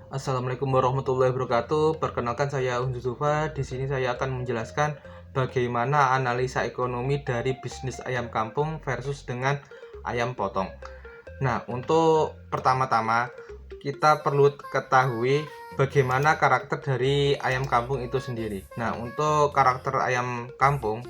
Assalamualaikum warahmatullahi wabarakatuh. Perkenalkan saya Unjuzufa. Di sini saya akan menjelaskan bagaimana analisa ekonomi dari bisnis ayam kampung versus dengan ayam potong. Nah, untuk pertama-tama kita perlu ketahui bagaimana karakter dari ayam kampung itu sendiri. Nah, untuk karakter ayam kampung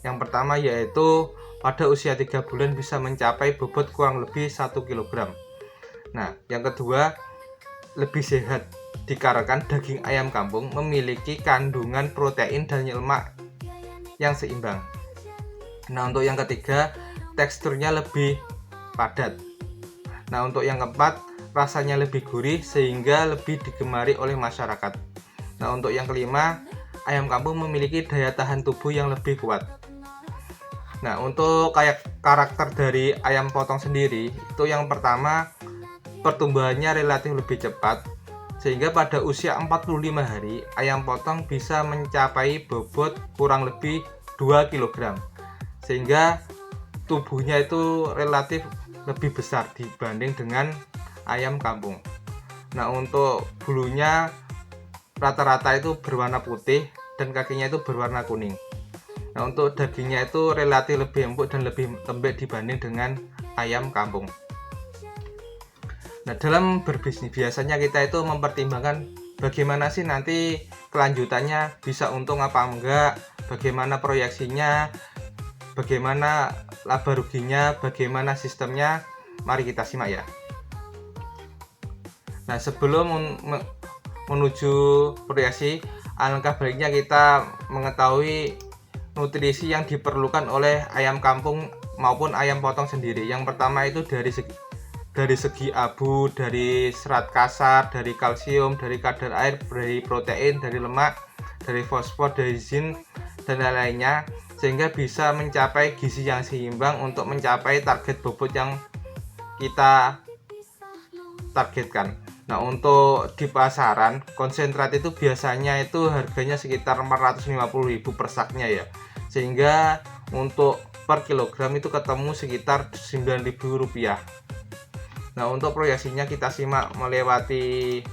yang pertama yaitu pada usia 3 bulan bisa mencapai bobot kurang lebih 1 kg. Nah, yang kedua lebih sehat dikarenakan daging ayam kampung memiliki kandungan protein dan lemak yang seimbang. Nah, untuk yang ketiga, teksturnya lebih padat. Nah, untuk yang keempat, rasanya lebih gurih sehingga lebih digemari oleh masyarakat. Nah, untuk yang kelima, ayam kampung memiliki daya tahan tubuh yang lebih kuat. Nah, untuk karakter dari ayam potong sendiri, itu yang pertama, pertumbuhannya relatif lebih cepat, sehingga pada usia 45 hari ayam potong bisa mencapai bobot kurang lebih 2 kg, sehingga tubuhnya itu relatif lebih besar dibanding dengan ayam kampung. Nah, untuk bulunya rata-rata itu berwarna putih dan kakinya itu berwarna kuning. Nah, untuk dagingnya itu relatif lebih empuk dan lebih lembek dibanding dengan ayam kampung. Nah, dalam berbisnis biasanya kita itu mempertimbangkan bagaimana sih nanti kelanjutannya, bisa untung apa enggak, bagaimana proyeksinya, bagaimana laba ruginya, bagaimana sistemnya. Mari kita simak ya. Nah, sebelum menuju proyeksi, alangkah baiknya kita mengetahui nutrisi yang diperlukan oleh ayam kampung maupun ayam potong sendiri. Yang pertama itu dari segi abu, dari serat kasar, dari kalsium, dari kadar air, dari protein, dari lemak, dari fosfor, dari zinc, dan lain-lainnya, sehingga bisa mencapai gizi yang seimbang untuk mencapai target bobot yang kita targetkan. Nah, untuk di pasaran konsentrat itu biasanya itu harganya sekitar 450.000 per saknya ya, sehingga untuk per kilogram itu ketemu sekitar 9.000 rupiah. Nah, untuk proyeksinya kita simak melewati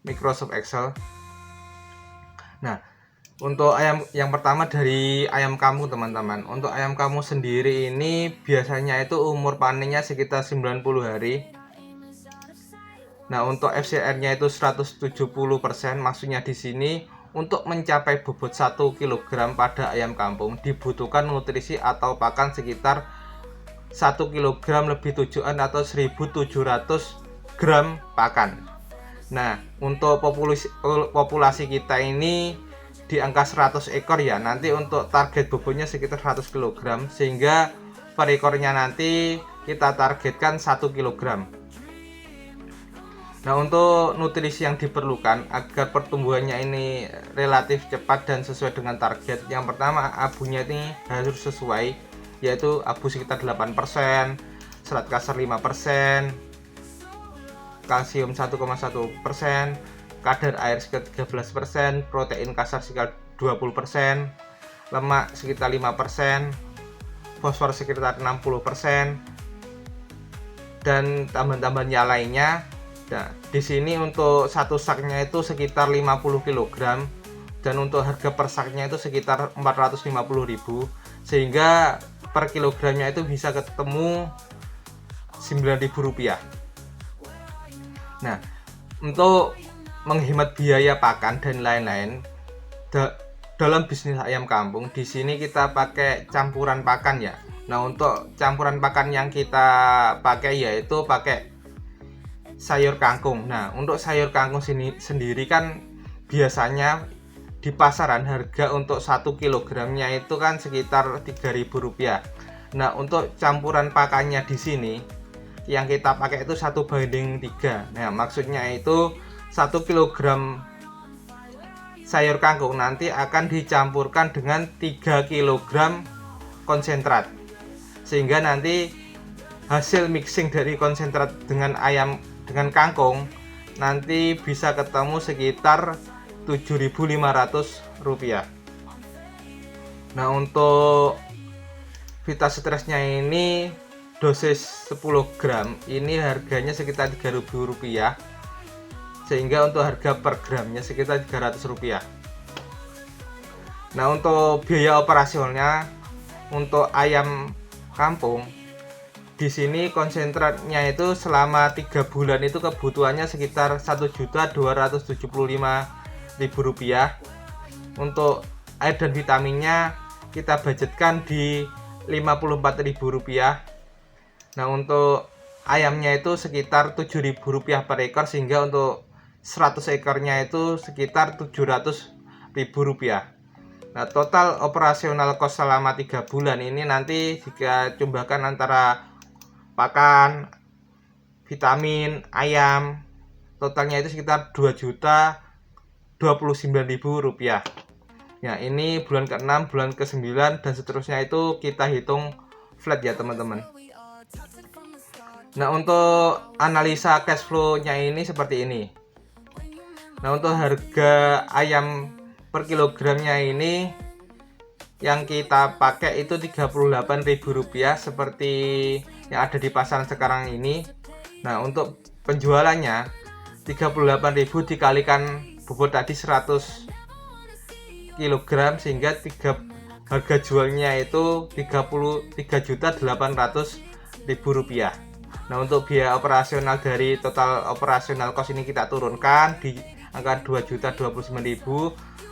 Microsoft Excel. Nah, untuk ayam yang pertama dari ayam kampung teman-teman. Untuk ayam kampung sendiri ini biasanya itu umur panennya sekitar 90 hari. Nah, untuk FCR-nya itu 170%. Maksudnya di sini untuk mencapai bobot 1 kg pada ayam kampung dibutuhkan nutrisi atau pakan sekitar 1 kg lebih tujuan atau 1.700 gram pakan. Nah, untuk populasi kita ini di angka 100 ekor ya, nanti untuk target bobotnya sekitar 100 kg, sehingga per ekornya nanti kita targetkan 1 kg. Nah, untuk nutrisi yang diperlukan agar pertumbuhannya ini relatif cepat dan sesuai dengan target, yang pertama abunya ini harus sesuai, yaitu abu sekitar 8%, serat kasar 5%, kalsium 1,1%, kadar air sekitar 13%, protein kasar sekitar 20%, lemak sekitar 5%, fosfor sekitar 60%, dan tambahan-tambahannya lainnya. Nah, di sini untuk satu saknya itu sekitar 50 kg, dan untuk harga per saknya itu sekitar 450.000, sehingga per kilogramnya itu bisa ketemu 9.000 rupiah. Nah, untuk menghemat biaya pakan dan lain-lain, dalam bisnis ayam kampung di sini kita pakai campuran pakan ya. Nah, untuk campuran pakan yang kita pakai yaitu pakai sayur kangkung. Nah, untuk sayur kangkung sendiri kan biasanya di pasaran harga untuk 1 kilogramnya itu kan sekitar 3.000 rupiah. Nah, untuk campuran pakannya di sini yang kita pakai itu 1:3. Nah, maksudnya itu 1 kilogram sayur kangkung nanti akan dicampurkan dengan 3 kilogram konsentrat, sehingga nanti hasil mixing dari konsentrat dengan kangkung nanti bisa ketemu sekitar 7.500 rupiah. Nah, untuk Vita Stressnya ini dosis 10 gram ini harganya sekitar 3.000 rupiah, sehingga untuk harga per gramnya sekitar Rp300. Nah, untuk biaya operasionalnya untuk ayam kampung di sini konsentratnya itu selama 3 bulan itu kebutuhannya sekitar Rp1.275.000. Untuk air dan vitaminnya kita budgetkan di Rp54.000. Nah, untuk ayamnya itu sekitar Rp7.000 per ekor, sehingga untuk 100 ekornya itu sekitar Rp700.000. Nah, total operasional cost selama 3 bulan ini nanti jika jumlahkan antara pakan, vitamin, ayam, totalnya itu sekitar Rp2.029.000. Ya, ini bulan ke-6, bulan ke-9 dan seterusnya itu kita hitung flat ya teman-teman. Nah, untuk analisa cash flow-nya ini seperti ini. Nah, untuk harga ayam per kilogramnya ini yang kita pakai itu Rp38.000 seperti yang ada di pasaran sekarang ini. Nah, untuk penjualannya 38.000 dikalikan bobot tadi 100 kg sehingga harga jualnya itu Rp33.800.000. Nah, untuk biaya operasional dari total operasional cost ini kita turunkan di angka Rp2.029.000.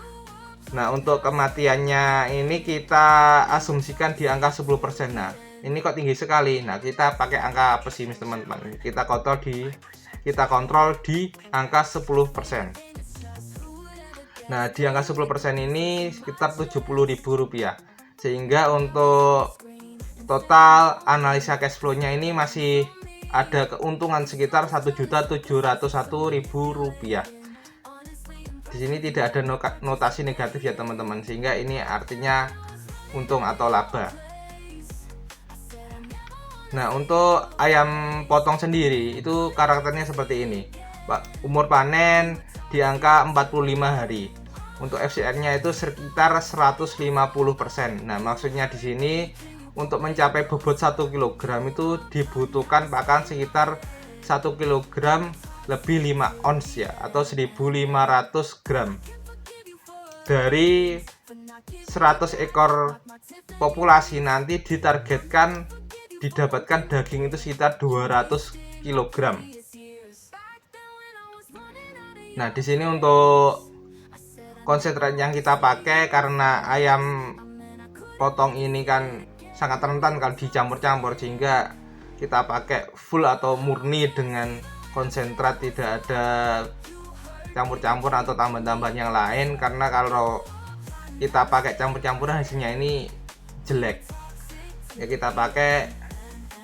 Nah, untuk kematiannya ini kita asumsikan di angka 10%. Nah, ini kok tinggi sekali. Nah, kita pakai angka pesimis teman-teman. Kita kontrol di angka 10%. Nah, di angka 10% ini sekitar Rp70.000. Sehingga untuk total analisa cash flow-nya ini masih ada keuntungan sekitar Rp1.701.000. Di sini tidak ada notasi negatif ya teman-teman, sehingga ini artinya untung atau laba. Nah, untuk ayam potong sendiri itu karakternya seperti ini. Umur panen di angka 45 hari. Untuk FCR-nya itu sekitar 150%. Nah, maksudnya di sini untuk mencapai bobot 1 kg itu dibutuhkan pakan sekitar 1 kg lebih 5 ons ya, atau 1.500 gram. Dari 100 ekor populasi nanti ditargetkan didapatkan daging itu sekitar 200 kg. Nah, di sini untuk konsentrat yang kita pakai, karena ayam potong ini kan sangat rentan kalau dicampur-campur, sehingga kita pakai full atau murni dengan konsentrat, tidak ada campur-campur atau tambahan-tambahan yang lain, karena kalau kita pakai campur-campuran hasilnya ini jelek. Ya, kita pakai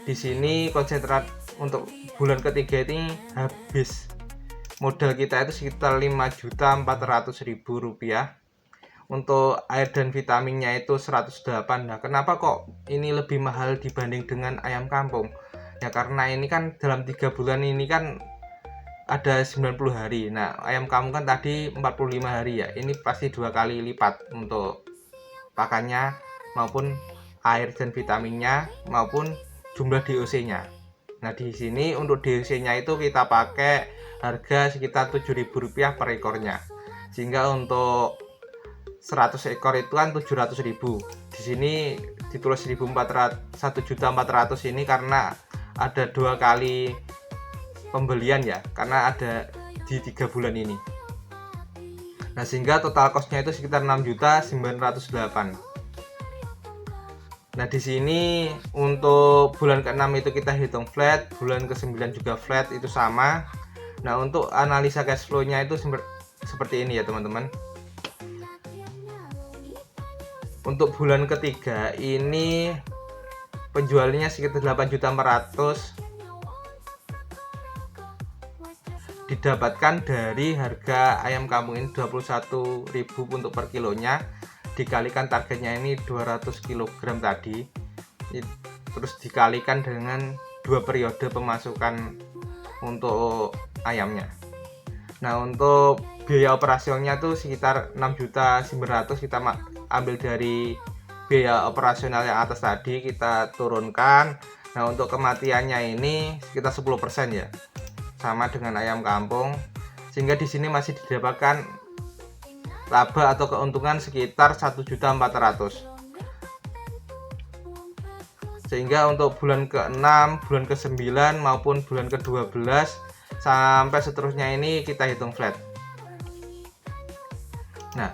di sini konsentrat untuk bulan ketiga ini habis modal kita itu sekitar Rp5.400.000. Untuk air dan vitaminnya itu 108. Nah, kenapa kok ini lebih mahal dibanding dengan ayam kampung? Ya, karena ini kan dalam 3 bulan ini kan ada 90 hari. Nah, ayam kampung kan tadi 45 hari ya. Ini pasti 2 kali lipat untuk pakannya maupun air dan vitaminnya maupun jumlah DOC-nya. Nah, di sini untuk DOC-nya itu kita pakai harga sekitar Rp7.000 per ekornya. Sehingga untuk 100 ekor itu kan 700.000. Di sini ditulis 1.400.000 ini karena ada 2 kali pembelian ya, karena ada di 3 bulan ini. Nah, sehingga total costnya itu sekitar Rp6.908.000. Nah, di sini untuk bulan ke-6 itu kita hitung flat, bulan ke-9 juga flat, itu sama. Nah, untuk analisa cash flow-nya itu seperti ini ya teman-teman. Untuk bulan ketiga ini penjualannya sekitar 8.400.000 didapatkan dari harga ayam kampung ini 21.000 untuk per kilonya, dikalikan targetnya ini 200 kg tadi, terus dikalikan dengan 2 periode pemasukan untuk ayamnya. Nah, untuk biaya operasionalnya tuh sekitar 6.900.000 kita ambil dari biaya operasional yang atas tadi, kita turunkan. Nah, untuk kematiannya ini sekitar 10% ya, sama dengan ayam kampung, sehingga di sini masih didapatkan laba atau keuntungan sekitar 1.400.000. Sehingga untuk bulan ke-6, bulan ke-9 maupun bulan ke-12 sampai seterusnya ini kita hitung flat. Nah,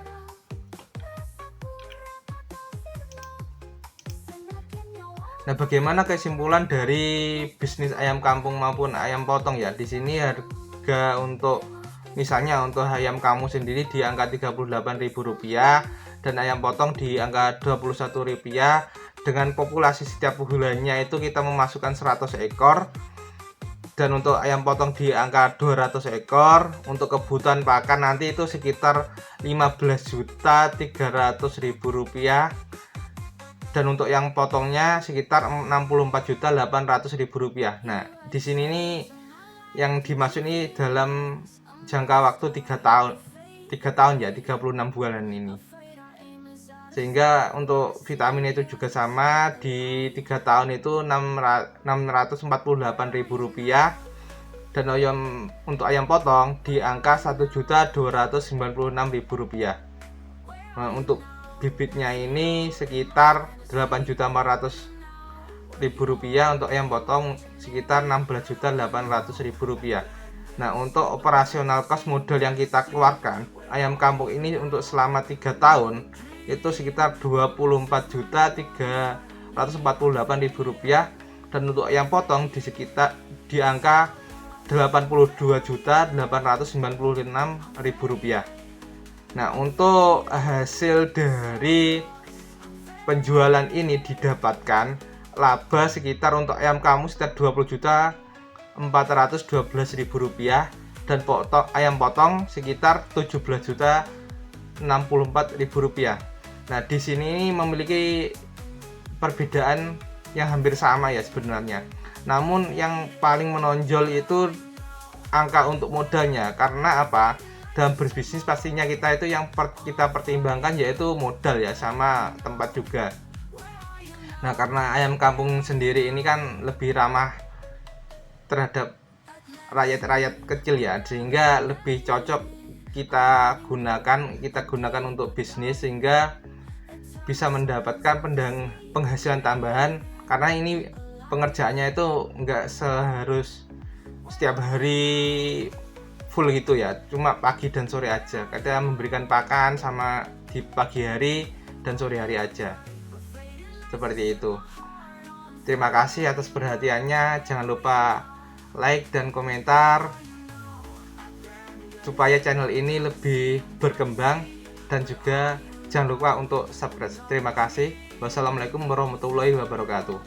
bagaimana kesimpulan dari bisnis ayam kampung maupun ayam potong ya? Di sini harga untuk misalnya untuk ayam kampung sendiri di angka Rp38.000 dan ayam potong di angka Rp21 dengan populasi setiap bulannya itu kita memasukkan 100 ekor, dan untuk ayam potong di angka 200 ekor. Untuk kebutuhan pakan nanti itu sekitar Rp15.300.000, dan untuk yang potongnya sekitar Rp64.800.000. Nah, di sini nih yang dimaksud ini dalam jangka waktu 3 tahun ya, 36 bulan ini. Sehingga untuk vitamin itu juga sama, di 3 tahun itu Rp648.000, dan untuk ayam potong di angka Rp1.296.000. Nah, untuk bibitnya ini sekitar Rp8.400.000, untuk ayam potong sekitar Rp16.800.000. Nah, untuk operasional cost modal yang kita keluarkan ayam kampung ini untuk selama 3 tahun itu sekitar Rp22.348.000, dan untuk ayam potong di angka Rp82.896.000. Nah, untuk hasil dari penjualan ini didapatkan laba sekitar untuk ayam kampung sekitar Rp12.412.000, dan ayam potong sekitar Rp17.064.000. Nah, di sini memiliki perbedaan yang hampir sama ya sebenarnya. Namun yang paling menonjol itu angka untuk modalnya. Karena apa? Dalam berbisnis pastinya kita itu yang kita pertimbangkan yaitu modal ya, sama tempat juga. Nah, karena ayam kampung sendiri ini kan lebih ramah terhadap rakyat-rakyat kecil ya, sehingga lebih cocok kita gunakan untuk bisnis, sehingga bisa mendapatkan penghasilan tambahan. Karena ini pengerjaannya itu enggak seharus setiap hari full gitu ya, cuma pagi dan sore aja. Kita memberikan pakan sama di pagi hari dan sore hari aja, seperti itu. Terima kasih atas perhatiannya. Jangan lupa like dan komentar supaya channel ini lebih berkembang, dan juga jangan lupa untuk subscribe. Terima kasih. Wassalamualaikum warahmatullahi wabarakatuh.